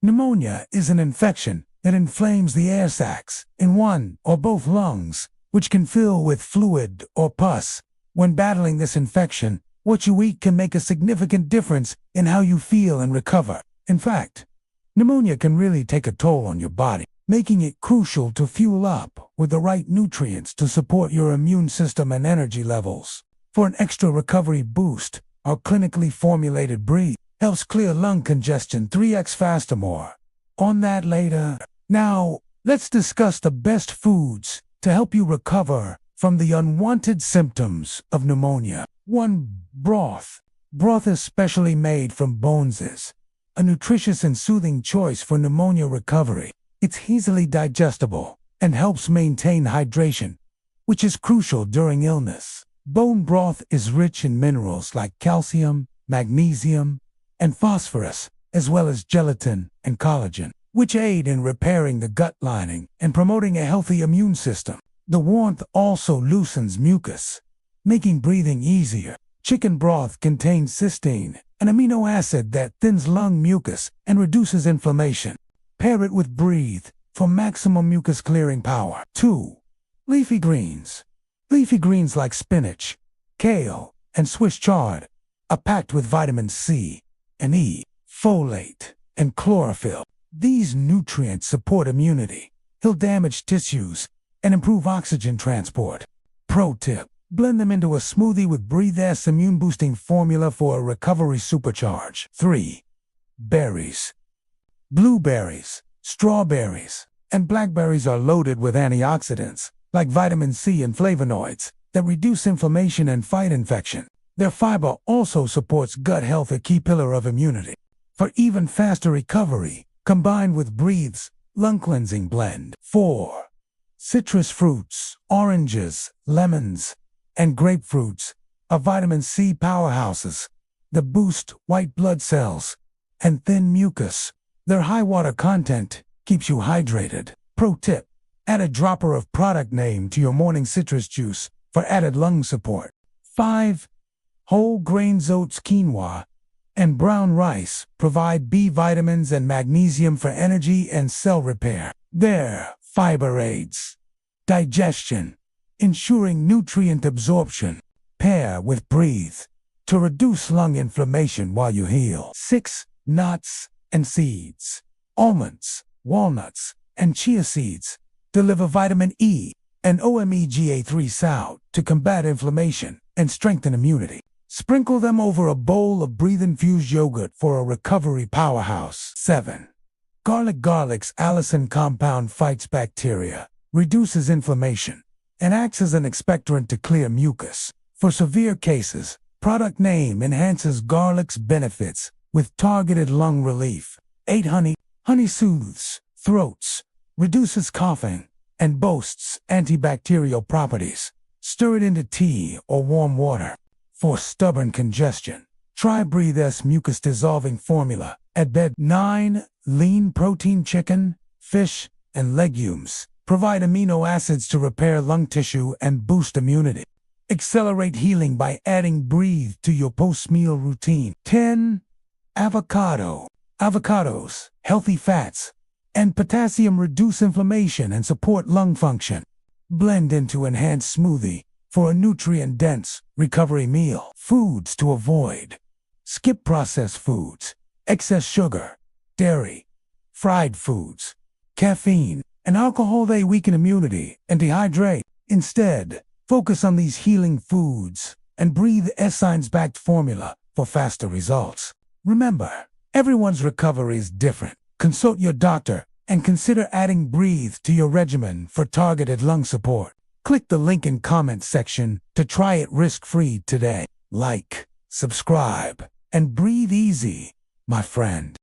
Pneumonia is an infection that inflames the air sacs in one or both lungs, which can fill with fluid or pus. When battling this infection, what you eat can make a significant difference in how you feel and recover. In fact, pneumonia can really take a toll on your body, making it crucial to fuel up with the right nutrients to support your immune system and energy levels. For an extra recovery boost, our clinically formulated breath helps clear lung congestion 3x faster. More on that later. Now, let's discuss the best foods to help you recover from the unwanted symptoms of pneumonia. 1. Broth. Broth is specially made from bones is a nutritious and soothing choice for pneumonia recovery. It's easily digestible and helps maintain hydration, which is crucial during illness. Bone broth is rich in minerals like calcium, magnesium, and phosphorus, as well as gelatin and collagen, which aid in repairing the gut lining and promoting a healthy immune system. The warmth also loosens mucus, making breathing easier. Chicken broth contains cysteine, an amino acid that thins lung mucus and reduces inflammation. Pair it with breathe for maximum mucus clearing power. 2. Leafy greens. Leafy greens like spinach, kale, and Swiss chard are packed with vitamin C and E, folate, and chlorophyll. These nutrients support immunity, heal damaged tissues, and improve oxygen transport. Pro tip: blend them into a smoothie with Breathe-S immune-boosting formula for a recovery supercharge. 3. Berries. Blueberries, strawberries, and blackberries are loaded with antioxidants, like vitamin C and flavonoids, that reduce inflammation and fight infection. Their fiber also supports gut health, a key pillar of immunity. For even faster recovery, combined with Breathe's lung cleansing blend. 4. Citrus fruits, oranges, lemons, and grapefruits are vitamin C powerhouses that boost white blood cells and thin mucus. Their high water content keeps you hydrated. Pro tip: add a dropper of product name to your morning citrus juice for added lung support. 5. Whole grains oats, quinoa, and brown rice provide B vitamins and magnesium for energy and cell repair. Their fiber aids digestion, ensuring nutrient absorption. Pair with Breathe to reduce lung inflammation while you heal. 6. Nuts and seeds. Almonds, walnuts, and chia seeds deliver vitamin E and omega-3 salt to combat inflammation and strengthen immunity. Sprinkle them over a bowl of Breathe-infused yogurt for a recovery powerhouse. 7. Garlic. Garlic's allicin compound fights bacteria, reduces inflammation, and acts as an expectorant to clear mucus. For severe cases, product name enhances garlic's benefits with targeted lung relief. 8. Honey. Honey soothes throats, reduces coughing, and boasts antibacterial properties. Stir it into tea or warm water. For stubborn congestion, try Breathe-S mucus dissolving formula at bed. 9. Lean protein. Chicken, fish, and legumes provide amino acids to repair lung tissue and boost immunity. Accelerate healing by adding Breathe to your post-meal routine. 10. Avocado. Avocados, healthy fats, and potassium reduce inflammation and support lung function. Blend into enhanced smoothie for a nutrient-dense recovery meal. Foods to avoid: skip processed foods, excess sugar, dairy, fried foods, caffeine, and alcohol. They weaken immunity and dehydrate. Instead, focus on these healing foods and Breathe-S science-backed formula for faster results. Remember, everyone's recovery is different. Consult your doctor and consider adding Breathe to your regimen for targeted lung support. Click the link in comment section to try it risk-free today. Like, subscribe, and breathe easy, my friend.